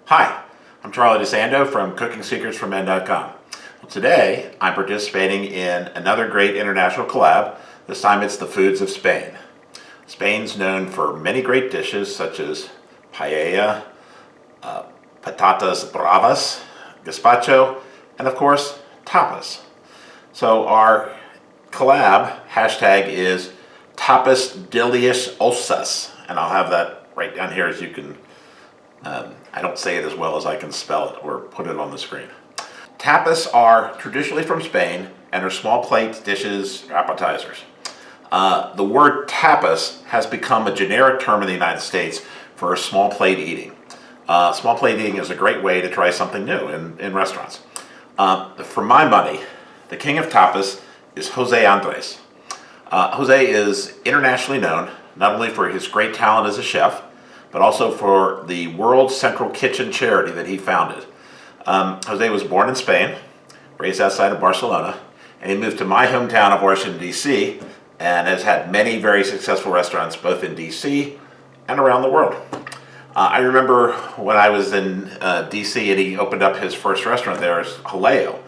Hi, I'm Charlie DeSando from CookingSecretsForMen.com. Well, today, I'm participating in another great international collab. This time it's the foods of Spain. Spain's known for many great dishes such as paella, patatas bravas, gazpacho, and of course, tapas. So our collab hashtag is tapas deliciosas, and I'll have that right down here as you can I don't say it as well as I can spell it or put it on the screen. Tapas are traditionally from Spain and are small plate dishes, appetizers. The word tapas has become a generic term in the United States for small plate eating. Small plate eating is a great way to try something new in restaurants. For my money, the king of tapas is Jose Andres. Jose is internationally known not only for his great talent as a chef, but also for the World Central Kitchen charity that he founded. Jose was born in Spain, raised outside of Barcelona, and he moved to my hometown of Washington, D.C., and has had many very successful restaurants both in D.C. and around the world. I remember when I was in D.C. and he opened up his first restaurant there as Jaleo,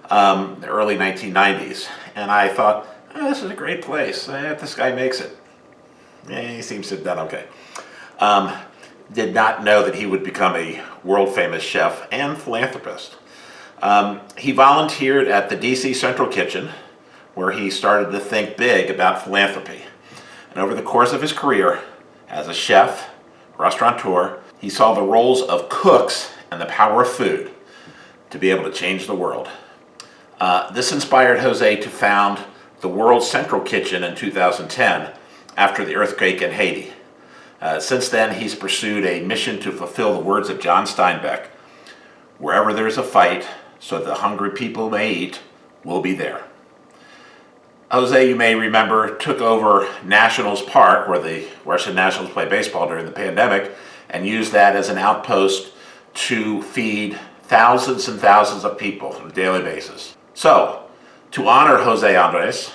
the early 1990s, and I thought, oh, this is a great place, if this guy makes it. Yeah, he seems to have done okay. Did not know that he would become a world-famous chef and philanthropist. He volunteered at the DC Central Kitchen, where he started to think big about philanthropy. And over the course of his career as a chef, restaurateur, he saw the roles of cooks and the power of food to be able to change the world. This inspired Jose to found the World Central Kitchen in 2010 after the earthquake in Haiti. Since then, he's pursued a mission to fulfill the words of John Steinbeck: wherever there's a fight, so the hungry people may eat, we'll be there. Jose, you may remember, took over Nationals Park, where the Russian Nationals play baseball during the pandemic, and used that as an outpost to feed thousands and thousands of people on a daily basis. So, to honor Jose Andres,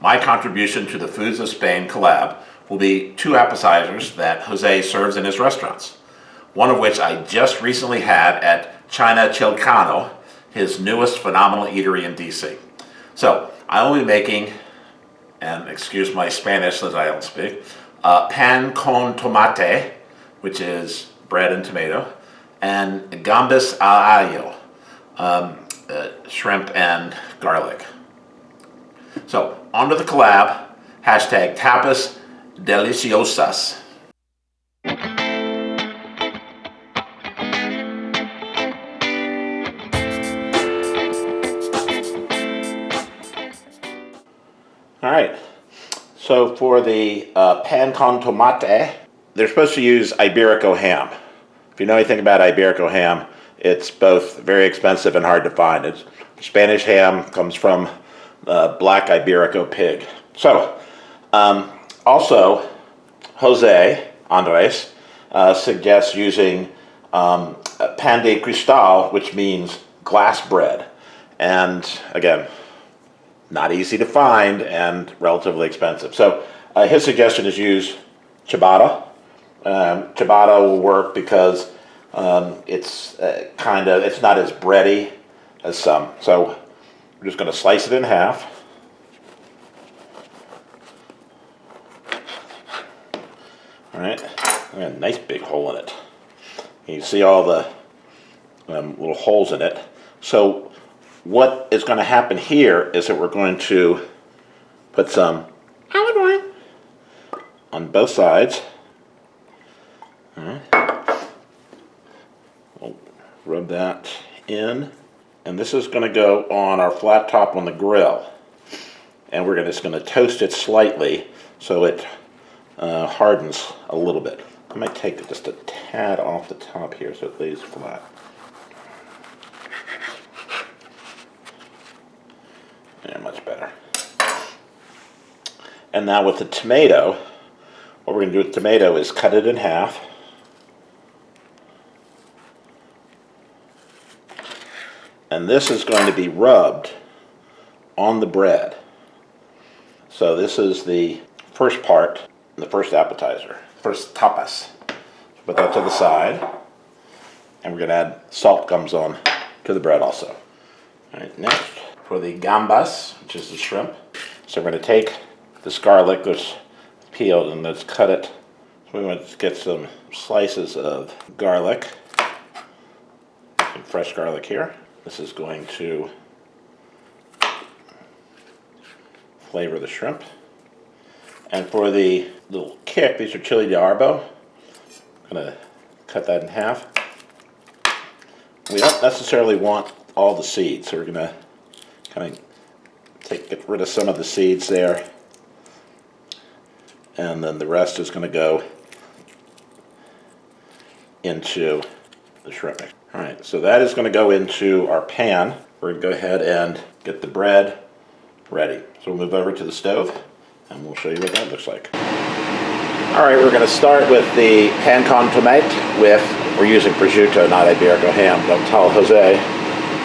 my contribution to the Foods of Spain collab will be 2 appetizers that Jose serves in his restaurants, one of which I just recently had at China Chilcano, his newest phenomenal eatery in DC. So I will be making, and excuse my Spanish as I don't speak, pan con tomate, which is bread and tomato, and gambas al ajillo, shrimp and garlic. So on to the collab, hashtag tapas deliciosas. All right, so for the pan con tomate, they're supposed to use Iberico ham. If you know anything about Iberico ham, it's both very expensive and hard to find. It's Spanish ham, comes from black Iberico pig. So, also, Jose Andres suggests using pan de cristal, which means glass bread. And again, not easy to find and relatively expensive. So his suggestion is use ciabatta. Ciabatta will work because it's not as bready as some. So we're just going to slice it in half. All right, a nice big hole in it. You see all the little holes in it. So what is going to happen here is that we're going to put some olive oil on both sides. All right. We'll rub that in. And this is going to go on our flat top on the grill. And we're just going to toast it slightly so it hardens a little bit. I might take just a tad off the top here so it lays flat. Yeah, much better. And now with the tomato, what we're going to do with the tomato is cut it in half. And this is going to be rubbed on the bread. So this is the first part, the first appetizer, first tapas. Put that to the side. And we're going to add salt gums on to the bread also. All right, next for the gambas, which is the shrimp. So we're going to take this garlic that's peeled and let's cut it. So we want to get some slices of garlic, some fresh garlic here. This is going to flavor the shrimp. And for the little kick, these are chili de arbo. I'm going to cut that in half. We don't necessarily want all the seeds, so we're going to kind of get rid of some of the seeds there. And then the rest is going to go into the shrimp. All right, so that is going to go into our pan. We're going to go ahead and get the bread ready. So we'll move over to the stove and we'll show you what that looks like. All right, we're going to start with the pan con tomate we're using prosciutto, not Iberico ham. Don't tell Jose.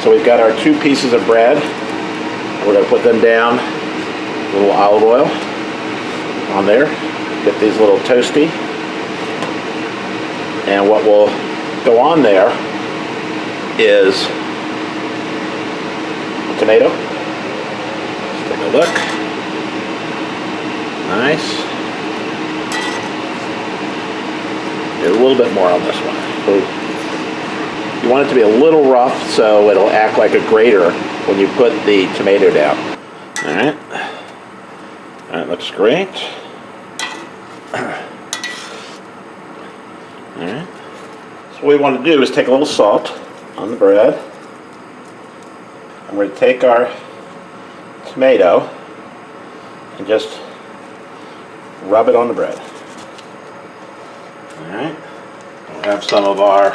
So we've got our 2 pieces of bread. We're going to put them down, a little olive oil on there. Get these a little toasty. And what will go on there is a tomato. Let's take a look. Nice. A little bit more on this one. So you want it to be a little rough so it'll act like a grater when you put the tomato down. All right. That looks great. All right. So what we want to do is take a little salt on the bread. And we're going to take our tomato and just rub it on the bread. Alright, we'll have some of our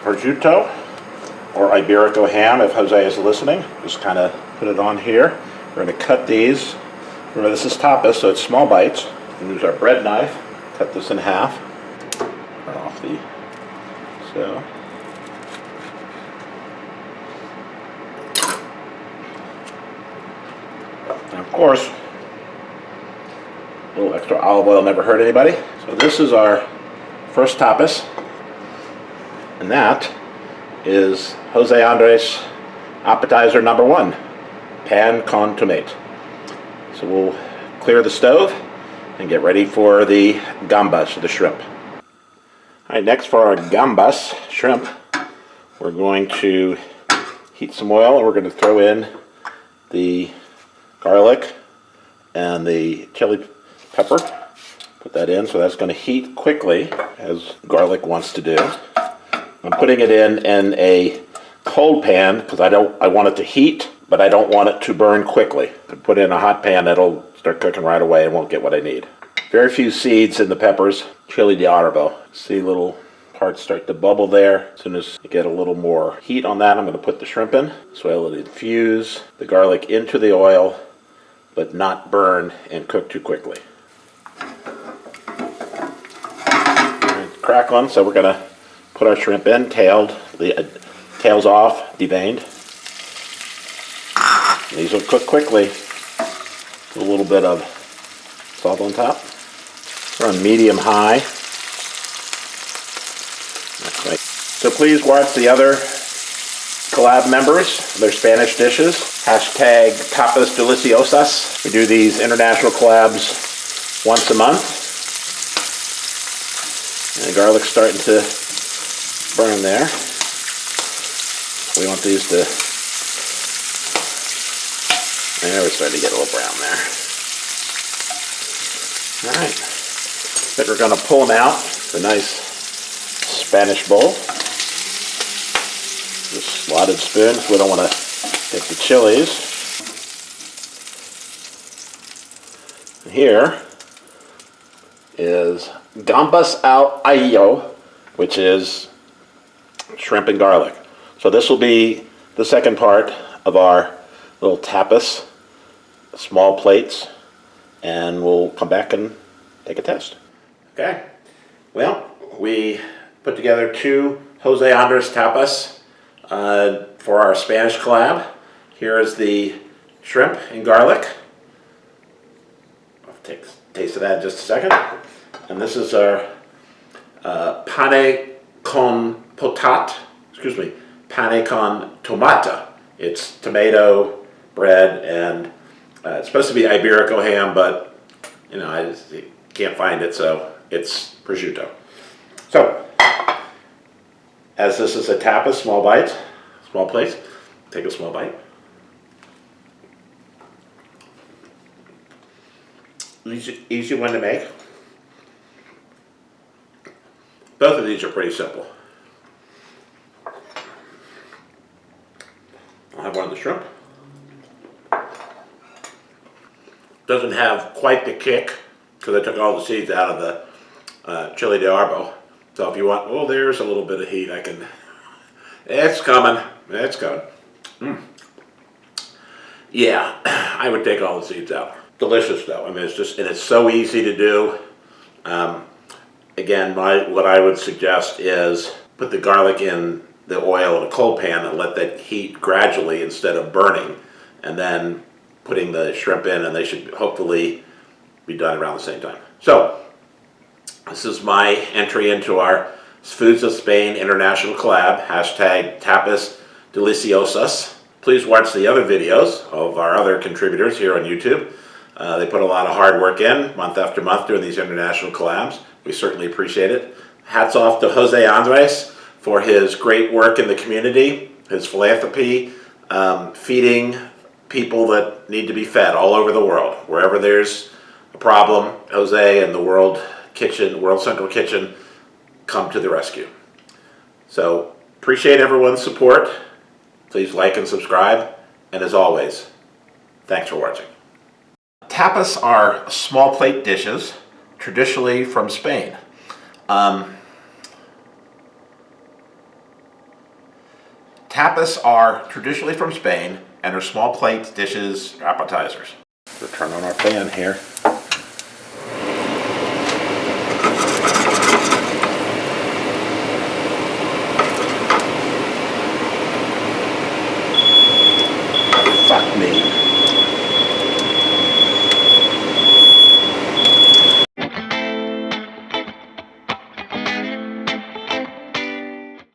prosciutto or Iberico ham if Jose is listening. Just kind of put it on here. We're going to cut these. Remember, this is tapas, so it's small bites. We'll use our bread knife, cut this in half. Turn off the so. And of course, a little extra olive oil never hurt anybody. So this is our first tapas, and that is Jose Andres appetizer number 1, pan con tomate. So we'll clear the stove and get ready for the gambas, the shrimp. All right, next for our gambas, shrimp, we're going to heat some oil and we're going to throw in the garlic and the chili pepper. Put that in, so that's going to heat quickly, as garlic wants to do. I'm putting it in a cold pan because I want it to heat, but I don't want it to burn quickly. If I put it in a hot pan, it'll start cooking right away and won't get what I need. Very few seeds in the peppers, chili de arbo. See little parts start to bubble there. As soon as you get a little more heat on that, I'm going to put the shrimp in, so it'll infuse the garlic into the oil, but not burn and cook too quickly. Crackling, so we're going to put our shrimp in, tails off, deveined. These will cook quickly. Put a little bit of salt on top. We're on medium-high. Okay. So please watch the other collab members, their Spanish dishes. Hashtag Tapas Deliciosas. We do these international collabs once a month. And the garlic's starting to burn there. We want these to, there, we're starting to get a little brown there. All right, I think we're going to pull them out. It's a nice Spanish bowl. Just slotted spoon, so we don't want to get the chilies. And here is Gambas al Ajillo, which is shrimp and garlic. So this will be the second part of our little tapas, small plates, and we'll come back and take a test. Okay, well, we put together 2 Jose Andres tapas for our Spanish collab. Here is the shrimp and garlic. I'll take a taste of that in just a second. And this is our pane con pane con tomate. It's tomato, bread, and it's supposed to be Iberico ham, but you know, I just can't find it, so it's prosciutto. So, as this is a tapas, small bites, small plates, take a small bite. Easy one to make. Both of these are pretty simple. I'll have one of the shrimp. Doesn't have quite the kick because I took all the seeds out of the chili de arbo. So if you want, oh, there's a little bit of heat. I can. It's coming. It's coming. Yeah, I would take all the seeds out. Delicious though. I mean, it's just, and it's so easy to do. Again, what I would suggest is put the garlic in the oil in a cold pan and let that heat gradually instead of burning, and then putting the shrimp in, and they should hopefully be done around the same time. So, this is my entry into our Foods of Spain International Collab, hashtag Tapas Deliciosas. Please watch the other videos of our other contributors here on YouTube. They put a lot of hard work in, month after month, doing these international collabs. We certainly appreciate it. Hats off to Jose Andres for his great work in the community, his philanthropy, feeding people that need to be fed all over the world. Wherever there's a problem, Jose and the World Central Kitchen come to the rescue. So, appreciate everyone's support. Please like and subscribe. And as always, thanks for watching. Tapas are small plate dishes, traditionally from Spain. Tapas are traditionally from Spain and are small plate dishes, appetizers. We'll turn on our pan here.